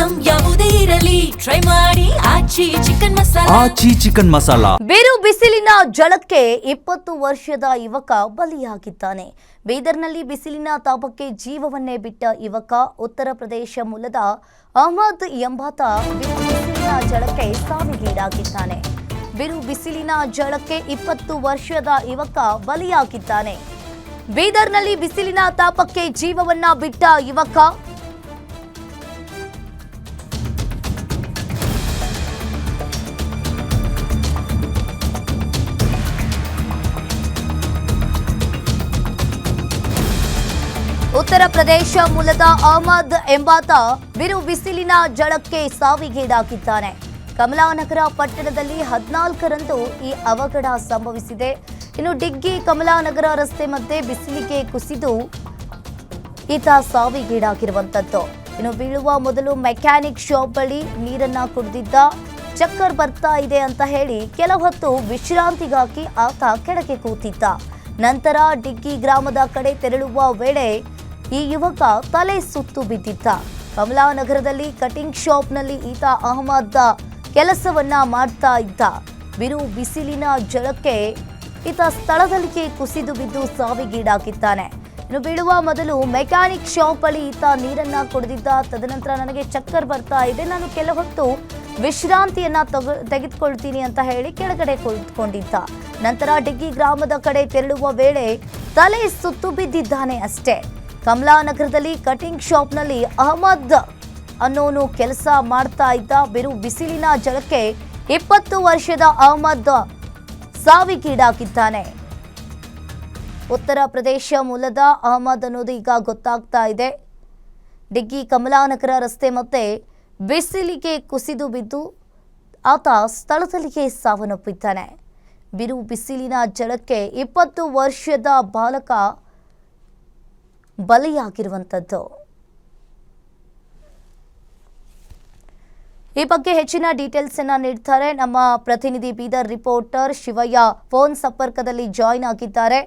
Item ಯಾವುದೇ ಇರಲಿ try ಮಾಡಿ ಆಚಿ ಚಿಕನ್ ಮಸಾಲಾ. ಬೇರು ಬಿಸಿಲಿನ ಝಳಕ್ಕೆ 20 ವರ್ಷದ ಯುವಕ ಬಲಿಯಾಗಿದ್ದಾನೆ. ಬೀದರ್ನಲ್ಲಿ ಬಿಸಿಲಿನ ತಾಪಕ್ಕೆ ಜೀವವನ್ನೇ ಬಿಟ್ಟ ಯುವಕ ಉತ್ತರ ಪ್ರದೇಶ ಮೂಲದ ಅಹಮದ್ ಎಂಬಾತ ಬಿಸಿಲಿನ ಝಳಕ್ಕೆ ಸಾವಿಗೀಡಾಗಿದ್ದಾನೆ. ಬಿರು ಬಿಸಿಲಿನ ಝಳಕ್ಕೆ 20 ವರ್ಷದ ಯುವಕ ಬಲಿಯಾಗಿದ್ದಾನೆ. ಬೀದರ್ನಲ್ಲಿ ಬಿಸಿಲಿನ ತಾಪಕ್ಕೆ ಜೀವವನ್ನ ಬಿಟ್ಟ ಯುವಕ ಉತ್ತರ ಪ್ರದೇಶ ಮೂಲದ ಅಹಮದ್ ಎಂಬಾತ ಬಿರು ಬಿಸಿಲಿನ ಝಳಕ್ಕೆ ಸಾವಿಗೀಡಾಗಿದ್ದಾನೆ. ಕಮಲಾನಗರ ಪಟ್ಟಣದಲ್ಲಿ 14ರಂದು ಈ ಅವಘಡ ಸಂಭವಿಸಿದೆ. ಇನ್ನು ಡಿಗ್ಗಿ ಕಮಲಾನಗರ ರಸ್ತೆ ಮಧ್ಯೆ ಬಿಸಿಲಿಗೆ ಕುಸಿದು ಈತ ಸಾವಿಗೀಡಾಗಿರುವಂತದ್ದು. ಇನ್ನು ಬೀಳುವ ಮೊದಲು ಮೆಕ್ಯಾನಿಕ್ ಶಾಪ್ ಬಳಿ ನೀರನ್ನ ಕುಡಿದಿದ್ದ. ಚಕ್ಕರ್ ಬರ್ತಾ ಇದೆ ಅಂತ ಹೇಳಿ ಕೆಲ ಹೊತ್ತು ವಿಶ್ರಾಂತಿಗಾಗಿ ಆತ ಕೆಳಗೆ ಕೂತಿದ್ದ. ನಂತರ ಡಿಗ್ಗಿ ಗ್ರಾಮದ ಕಡೆ ತೆರಳುವ ವೇಳೆ ಈ ಯುವಕ ತಲೆ ಸುತ್ತು ಬಿದ್ದಿದ್ದ. ಕಮಲಾನಗರದಲ್ಲಿ ಕಟಿಂಗ್ ಶಾಪ್ನಲ್ಲಿ ಈತ ಅಹಮದ್ ಕೆಲಸವನ್ನ ಮಾಡ್ತಾ ಇದ್ದ. ಬಿರು ಬಿಸಿಲಿನ ಝಳಕ್ಕೆ ಈತ ಸ್ಥಳದಲ್ಲಿಯೇ ಕುಸಿದು ಬಿದ್ದು ಸಾವಿಗೀಡಾಗಿದ್ದಾನೆ. ಇನ್ನು ಬೀಳುವ ಮೊದಲು ಮೆಕ್ಯಾನಿಕ್ ಶಾಪ್ ಬಳಿ ಈತ ನೀರನ್ನ ಕುಡಿದಿದ್ದ. ತದನಂತರ ನನಗೆ ಚಕ್ಕರ್ ಬರ್ತಾ ಇದೆ, ನಾನು ಕೆಲ ಹೊತ್ತು ವಿಶ್ರಾಂತಿಯನ್ನ ತೆಗೆದುಕೊಳ್ತೀನಿ ಅಂತ ಹೇಳಿ ಕೆಳಗಡೆ ಕುಳಿತುಕೊಂಡಿದ್ದ. ನಂತರ ಡಿಗ್ಗಿ ಗ್ರಾಮದ ಕಡೆ ತೆರಳುವ ವೇಳೆ ತಲೆ ಸುತ್ತು ಬಿದ್ದಿದ್ದಾನೆ ಅಷ್ಟೇ. ಕಮಲಾನಗರದಲ್ಲಿ ಕಟಿಂಗ್ ಶಾಪ್ನಲ್ಲಿ ಅಹಮದ್ ಅನ್ನೋನು ಕೆಲಸ ಮಾಡ್ತಾ ಇದ್ದ. ಬಿರು ಬಿಸಿಲಿನ ಝಳಕ್ಕೆ 20 ವರ್ಷದ ಅಹಮದ್ ಸಾವಿಗೀಡಾಗಿದ್ದಾನೆ. ಉತ್ತರ ಪ್ರದೇಶ ಮೂಲದ ಅಹಮದ್ ಅನ್ನೋದು ಈಗ ಗೊತ್ತಾಗ್ತಾ ಇದೆ. ಡಿಗ್ಗಿ ಕಮಲಾನಗರ ರಸ್ತೆ ಮತ್ತೆ ಬಿಸಿಲಿಗೆ ಕುಸಿದು ಬಿದ್ದು ಆತ ಸ್ಥಳದಲ್ಲಿಯೇ ಸಾವನ್ನಪ್ಪಿದ್ದಾನೆ. ಬಿರು ಬಿಸಿಲಿನ ಝಳಕ್ಕೆ 20 ವರ್ಷದ ಬಾಲಕ ಬಲಿಯಾಗಿರುವಂಥದ್ದು. ಈ ಬಗ್ಗೆ ಹೆಚ್ಚಿನ ಡೀಟೇಲ್ಸ್ ಅನ್ನ ನೀಡ್ತಾರೆ ನಮ್ಮ ಪ್ರತಿನಿಧಿ ಬೀದರ್ ರಿಪೋರ್ಟರ್ ಶಿವಯ್ಯ ಫೋನ್ ಸಂಪರ್ಕದಲ್ಲಿ ಜಾಯಿನ್ ಆಗಿದ್ದಾರೆ.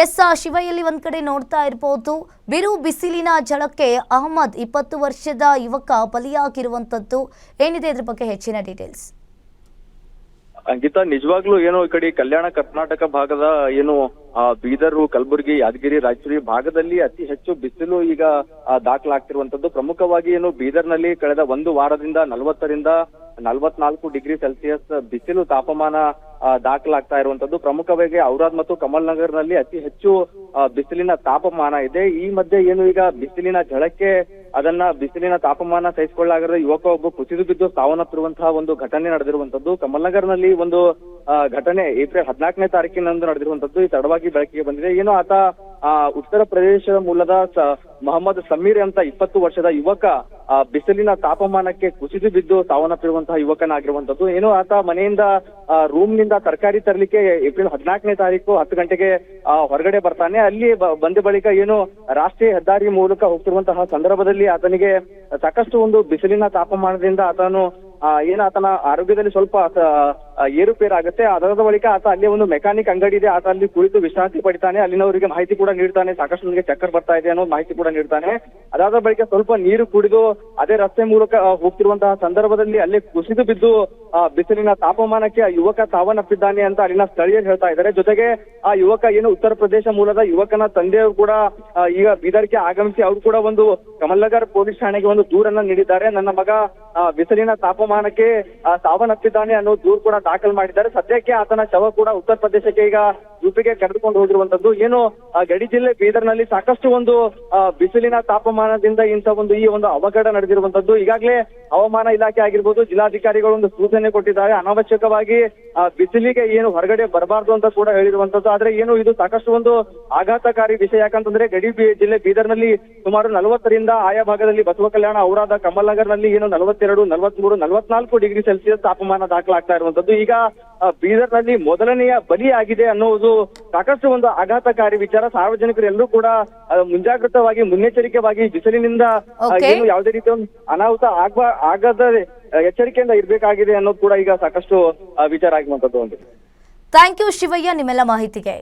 ಎಸ್ ಶಿವಯ್ಯಲ್ಲಿ ಒಂದ್ ಕಡೆ ನೋಡ್ತಾ ಇರಬಹುದು, ಬಿರು ಬಿಸಿಲಿನ ಝಳಕ್ಕೆ ಅಹಮದ್ 20 ವರ್ಷದ ಯುವಕ ಬಲಿಯಾಗಿರುವಂತದ್ದು. ಏನಿದೆ ಇದ್ರ ಬಗ್ಗೆ ಹೆಚ್ಚಿನ ಡೀಟೇಲ್ಸ್? ಅಂಕಿತಾ, ನಿಜವಾಗ್ಲೂ ಏನು ಈ ಕಡೆ ಕಲ್ಯಾಣ ಕರ್ನಾಟಕ ಭಾಗದ ಏನು ಬೀದರ್, ಕಲಬುರಗಿ, ಯಾದಗಿರಿ, ರಾಯಚೂರು ಭಾಗದಲ್ಲಿ ಅತಿ ಹೆಚ್ಚು ಬಿಸಿಲು ಈಗ ದಾಖಲಾಗ್ತಿರುವಂತದ್ದು. ಪ್ರಮುಖವಾಗಿ ಏನು ಬೀದರ್ನಲ್ಲಿ ಕಳೆದ ಒಂದು ವಾರದಿಂದ 40ರಿಂದ 44 ಡಿಗ್ರಿ ಸೆಲ್ಸಿಯಸ್ ಬಿಸಿಲು ತಾಪಮಾನ ದಾಖಲಾಗ್ತಾ ಇರುವಂತದ್ದು. ಪ್ರಮುಖವಾಗಿ ಔರಾದ್ ಮತ್ತು ಕಮಲ್ ನಗರ್ನಲ್ಲಿ ಅತಿ ಹೆಚ್ಚು ಬಿಸಿಲಿನ ತಾಪಮಾನ ಇದೆ. ಈ ಮಧ್ಯೆ ಏನು ಈಗ ಬಿಸಿಲಿನ ಝಳಕ್ಕೆ ಬಿಸಿಲಿನ ತಾಪಮಾನ ಸಹಿಸಿಕೊಳ್ಳಾಗದ ಯುವಕ ಒಬ್ಬ ಕುಸಿದು ಬಿದ್ದು ಸಾವನ್ನಪ್ಪಿರುವಂತಹ ಒಂದು ಘಟನೆ ನಡೆದಿರುವಂತದ್ದು. ಕಮಲ್ ನಗರ್ನಲ್ಲಿ ಒಂದು ಘಟನೆ ಏಪ್ರಿಲ್ 14ನೇ ತಾರೀಕಿನಂದು ನಡೆದಿರುವಂತದ್ದು. ಈ ತಡವಾಗಿ ಬೆಳಕಿಗೆ ಬಂದಿದೆ. ಏನು ಆತ ಉತ್ತರ ಪ್ರದೇಶದ ಮೂಲದ ಮೊಹಮ್ಮದ್ ಸಮೀರ್ ಅಂತ 20 ವರ್ಷದ ಯುವಕ ಬಿಸಿಲಿನ ತಾಪಮಾನಕ್ಕೆ ಕುಸಿದು ಬಿದ್ದು ಸಾವನ್ನಪ್ಪಿರುವಂತಹ ಯುವಕನಾಗಿರುವಂತದ್ದು. ಏನು ಆತ ಮನೆಯಿಂದ ರೂಮ್ ನಿಂದ ತರಕಾರಿ ತರಲಿಕ್ಕೆ ಏಪ್ರಿಲ್ 14ನೇ ತಾರೀಕು 10 ಗಂಟೆಗೆ ಹೊರಗಡೆ ಬರ್ತಾನೆ. ಅಲ್ಲಿ ಬಂದ ಬಳಿಕ ಏನು ರಾಷ್ಟ್ರೀಯ ಹೆದ್ದಾರಿ ಮೂಲಕ ಹೋಗ್ತಿರುವಂತಹ ಸಂದರ್ಭದಲ್ಲಿ ಆತನಿಗೆ ಸಾಕಷ್ಟು ಒಂದು ಬಿಸಿಲಿನ ತಾಪಮಾನದಿಂದ ಆತನ ಆರೋಗ್ಯದಲ್ಲಿ ಸ್ವಲ್ಪ ಏರುಪೇರಾಗುತ್ತೆ. ಅದರ ಬಳಿಕ ಆತ ಅಲ್ಲಿ ಒಂದು ಮೆಕ್ಯಾನಿಕ್ ಅಂಗಡಿ ಇದೆ, ಆತ ಅಲ್ಲಿ ಕುಳಿತು ವಿಶ್ರಾಂತಿ ಪಡಿತಾನೆ. ಅಲ್ಲಿನವರಿಗೆ ಮಾಹಿತಿ ಕೂಡ ನೀಡ್ತಾನೆ, ಸಾಕಷ್ಟು ನನಗೆ ಚಕ್ಕರ್ ಬರ್ತಾ ಇದೆ ಅನ್ನೋ ಮಾಹಿತಿ ಕೂಡ ನೀಡ್ತಾನೆ. ಅದಾದ ಬಳಿಕ ಸ್ವಲ್ಪ ನೀರು ಕುಡಿದು ಅದೇ ರಸ್ತೆ ಮೂಲಕ ಹೋಗ್ತಿರುವಂತಹ ಸಂದರ್ಭದಲ್ಲಿ ಅಲ್ಲೇ ಕುಸಿದು ಬಿದ್ದು ಬಿಸಿಲಿನ ತಾಪಮಾನಕ್ಕೆ ಆ ಯುವಕ ಸಾವನ್ನಪ್ಪಿದ್ದಾನೆ ಅಂತ ಅಲ್ಲಿನ ಸ್ಥಳೀಯರು ಹೇಳ್ತಾ ಇದ್ದಾರೆ. ಜೊತೆಗೆ ಆ ಯುವಕ ಏನು ಉತ್ತರ ಪ್ರದೇಶ ಮೂಲದ ಯುವಕನ ತಂದೆಯವರು ಕೂಡ ಈಗ ಬೀದರ್ಗೆ ಆಗಮಿಸಿ ಅವರು ಕೂಡ ಒಂದು ಕಮಲ್ನಗರ್ ಪೊಲೀಸ್ ಠಾಣೆಗೆ ಒಂದು ದೂರನ್ನ ನೀಡಿದ್ದಾರೆ. ನನ್ನ ಮಗ ಬಿಸಿಲಿನ ತಾಪಮಾನಕ್ಕೆ ಸಾವನ್ನಪ್ಪಿದ್ದಾನೆ ಅನ್ನೋ ದೂರು ಕೂಡ ದಾಖಲು ಮಾಡಿದ್ದಾರೆ. ಸದ್ಯಕ್ಕೆ ಆತನ ಶವ ಕೂಡ ಉತ್ತರ ಪ್ರದೇಶಕ್ಕೆ ಈಗ ಯುಪಿಗೆ ಕರೆದುಕೊಂಡು ಹೋಗಿರುವಂತದ್ದು. ಏನು ಗಡಿ ಜಿಲ್ಲೆ ಬೀದರ್ನಲ್ಲಿ ಸಾಕಷ್ಟು ಒಂದು ಬಿಸಿಲಿನ ತಾಪಮಾನದಿಂದ ಈ ಒಂದು ಅವಘಡ ನಡೆದಿರುವಂತದ್ದು. ಈಗಾಗಲೇ ಹವಾಮಾನ ಇಲಾಖೆ ಆಗಿರ್ಬೋದು, ಜಿಲ್ಲಾಧಿಕಾರಿಗಳು ಒಂದು ಸೂಚನೆ ಕೊಟ್ಟಿದ್ದಾರೆ, ಅನಾವಶ್ಯಕವಾಗಿ ಬಿಸಿಲಿಗೆ ಏನು ಹೊರಗಡೆ ಬರಬಾರ್ದು ಅಂತ ಕೂಡ ಹೇಳಿರುವಂತದ್ದು. ಆದ್ರೆ ಏನು ಇದು ಸಾಕಷ್ಟು ಒಂದು ಆಘಾತಕಾರಿ ವಿಷಯ. ಯಾಕಂತಂದ್ರೆ ಗಡಿ ಜಿಲ್ಲೆ ಬೀದರ್ನಲ್ಲಿ ಸುಮಾರು 40ರಿಂದ ಆಯಾ ಭಾಗದಲ್ಲಿ ಬಸವ ಕಲ್ಯಾಣ, ಔರಾದ, ಕಮಲ್ ನಗರ್ನಲ್ಲಿ ಏನು 42, 43, 44 ಡಿಗ್ರಿ ಸೆಲ್ಸಿಯಸ್ ತಾಪಮಾನ ದಾಖಲಾಗ್ತಾ ಇರುವಂತದ್ದು. ಈಗ ಬೀದರ್ನಲ್ಲಿ ಮೊದಲನೆಯ ಬಲಿ ಆಗಿದೆ ಅನ್ನೋದು ಸಾಕಷ್ಟು ಒಂದು ಆಘಾತಕಾರಿ ವಿಚಾರ. ಸಾರ್ವಜನಿಕರು ಎಲ್ಲರೂ ಕೂಡ ಮುಂಜಾಗ್ರತವಾಗಿ, ಮುನ್ನೆಚ್ಚರಿಕೆವಾಗಿ ಬಿಸಿಲಿನಿಂದ ಏನು ಯಾವುದೇ ರೀತಿಯ ಅನಾಹುತ ಆಗದ ಎಚ್ಚರಿಕೆಯಿಂದ ಇರಬೇಕಾಗಿದೆ ಅನ್ನೋದು ಕೂಡ ಈಗ ಸಾಕಷ್ಟು ವಿಚಾರ ಆಗಿರುವಂತದ್ದು. ಥ್ಯಾಂಕ್ ಯು ಶಿವಯ್ಯ ನಿಮ್ಮೆಲ್ಲ ಮಾಹಿತಿಗೆ.